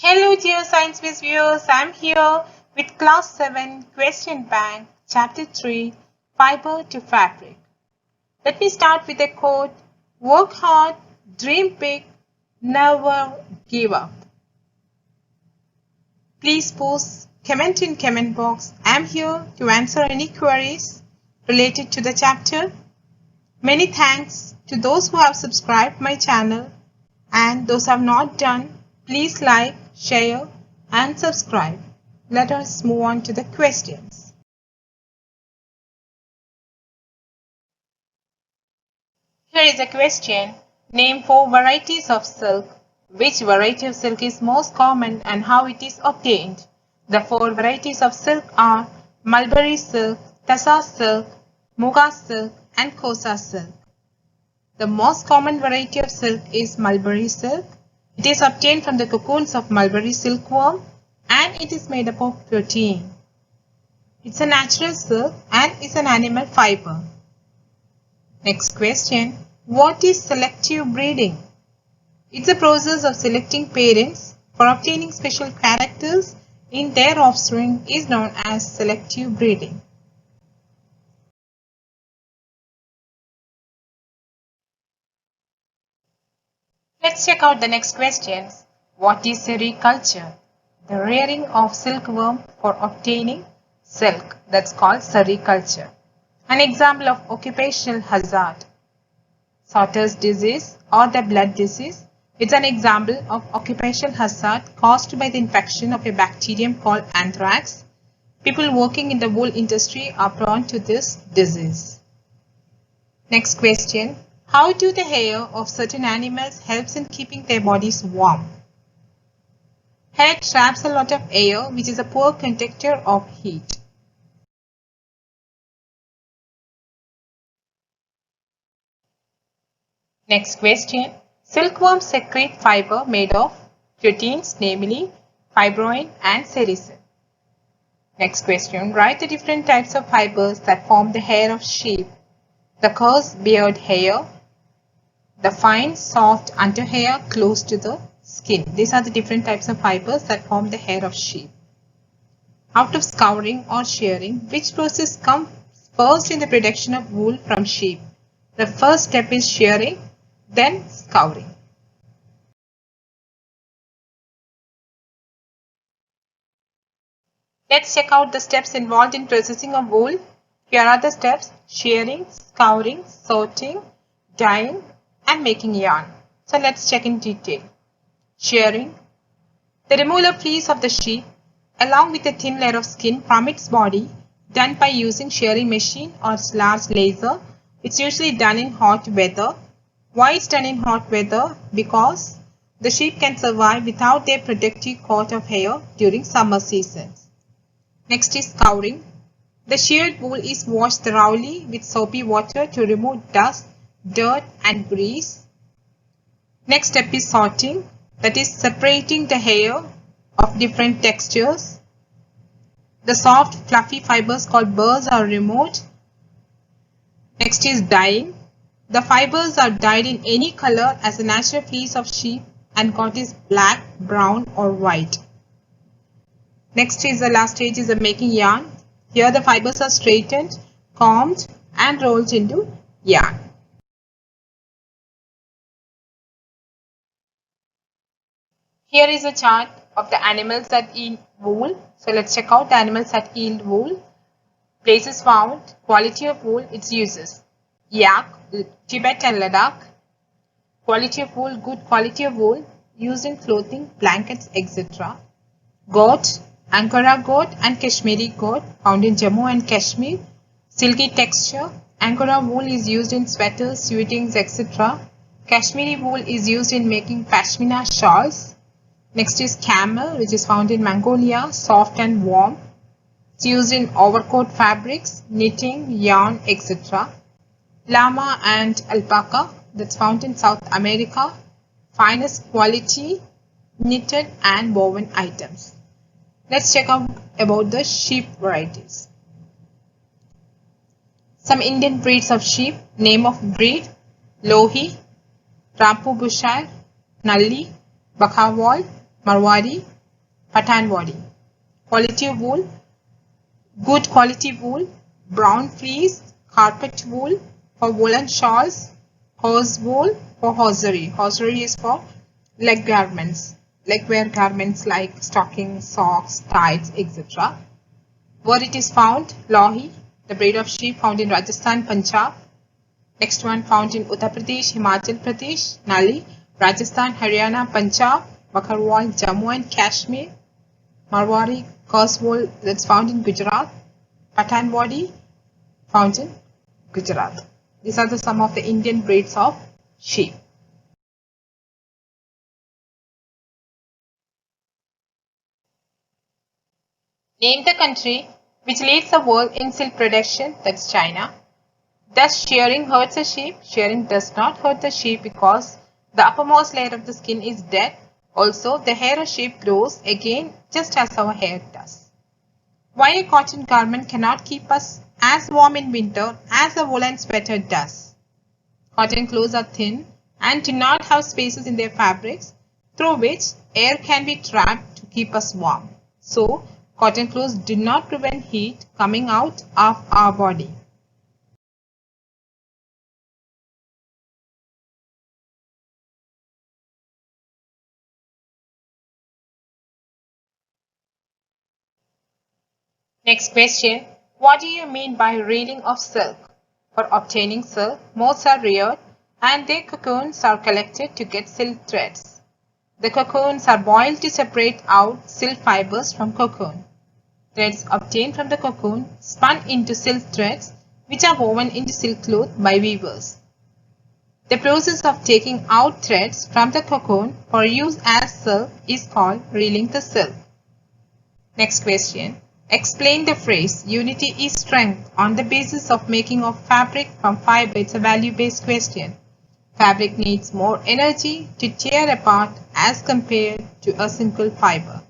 Hello dear Science Quiz viewers, I'm here with Class 7 Question Bank, Chapter 3, Fiber to Fabric. Let me start with a quote, work hard, dream big, never give up. Please post comment in comment box. I'm here to answer any queries related to the chapter. Many thanks to those who have subscribed my channel and those who have not done. Please like, share and subscribe. Let us move on to the questions. Here is a question. Name 4 varieties of silk. Which variety of silk is most common and how it is obtained? The 4 varieties of silk are mulberry silk, tassa silk, muga silk and kosa silk. The most common variety of silk is mulberry silk. It is obtained from the cocoons of mulberry silkworm and it is made up of protein. It's a natural silk and is an animal fiber. Next question. What is selective breeding? It's a process of selecting parents for obtaining special characters in their offspring is known as selective breeding. Let's check out the next questions. What is sericulture? The rearing of silkworm for obtaining silk. That's called sericulture. An example of occupational hazard. Sotter's disease or the blood disease. It's an example of occupational hazard caused by the infection of a bacterium called anthrax. People working in the wool industry are prone to this disease. Next question. How do the hair of certain animals helps in keeping their bodies warm? Hair traps a lot of air, which is a poor conductor of heat. Next question. Silkworms secrete fiber made of proteins, namely fibroin and sericin. Next question. Write the different types of fibers that form the hair of sheep. The coarse beard hair, the fine soft under hair close to the skin. These are the different types of fibers that form the hair of sheep. Out of scouring or shearing, which process comes first in the production of wool from sheep? The first step is shearing, then scouring. Let's check out the steps involved in processing of wool. Here are the steps: shearing, scouring, sorting, dyeing and making yarn. So let's check in detail. Shearing. The removal of fleece of the sheep along with a thin layer of skin from its body done by using shearing machine or large laser. It's usually done in hot weather. Why it's done in hot weather? Because the sheep can survive without their protective coat of hair during summer seasons. Next is scouring. The sheared wool is washed thoroughly with soapy water to remove dust, dirt and grease. Next step is sorting, that is separating the hair of different textures. The soft fluffy fibers called burrs are removed. Next is dyeing. The fibers are dyed in any color as the natural fleece of sheep and coat is black, brown or white. Next is the last stage is the making yarn. Here the fibers are straightened, combed and rolled into yarn. Here is a chart of the animals that eat wool. So let's check out the animals that yield wool. Places found, quality of wool, its uses. Yak, Tibet and Ladakh. Quality of wool, good quality of wool, used in clothing, blankets, etc. Goat, Angora goat and Kashmiri goat, found in Jammu and Kashmir. Silky texture. Angora wool is used in sweaters, suitings, etc. Kashmiri wool is used in making pashmina shawls. Next is camel, which is found in Mongolia, soft and warm. It's used in overcoat fabrics, knitting, yarn, etc. Llama and alpaca, that's found in South America. Finest quality knitted and woven items. Let's check out about the sheep varieties. Some Indian breeds of sheep. Name of breed: Lohi, Rampur Bushire, Nalli, Bakhawal, Marwari, Pathanwadi. Quality of wool, good quality wool, brown fleece, carpet wool for woolen shawls, hose wool for hosiery. Hosiery is for leg garments, leg wear garments like stockings, socks, tights, etc. Where it is found, Lohi, the breed of sheep found in Rajasthan, Punjab. Next one found in Uttar Pradesh, Himachal Pradesh, Nali, Rajasthan, Haryana, Punjab, Bakarwal, Jammu and Kashmir. Marwari, Khas wool that's found in Gujarat. Pathanwadi, found in Gujarat. These are some of the Indian breeds of sheep. Name the country which leads the world in silk production, that's China. Does shearing hurt the sheep? Shearing does not hurt the sheep because the uppermost layer of the skin is dead. Also, the hair of sheep grows again just as our hair does. Why a cotton garment cannot keep us as warm in winter as a woolen sweater does? Cotton clothes are thin and do not have spaces in their fabrics through which air can be trapped to keep us warm. So, cotton clothes do not prevent heat coming out of our body. Next question. What do you mean by reeling of silk? For obtaining silk, moths are reared and their cocoons are collected to get silk threads. The cocoons are boiled to separate out silk fibers from cocoon. Threads obtained from the cocoon spun into silk threads which are woven into silk cloth by weavers. The process of taking out threads from the cocoon for use as silk is called reeling the silk. Next question. Explain the phrase unity is strength on the basis of making of fabric from fiber. It's a value-based question. Fabric needs more energy to tear apart as compared to a single fiber.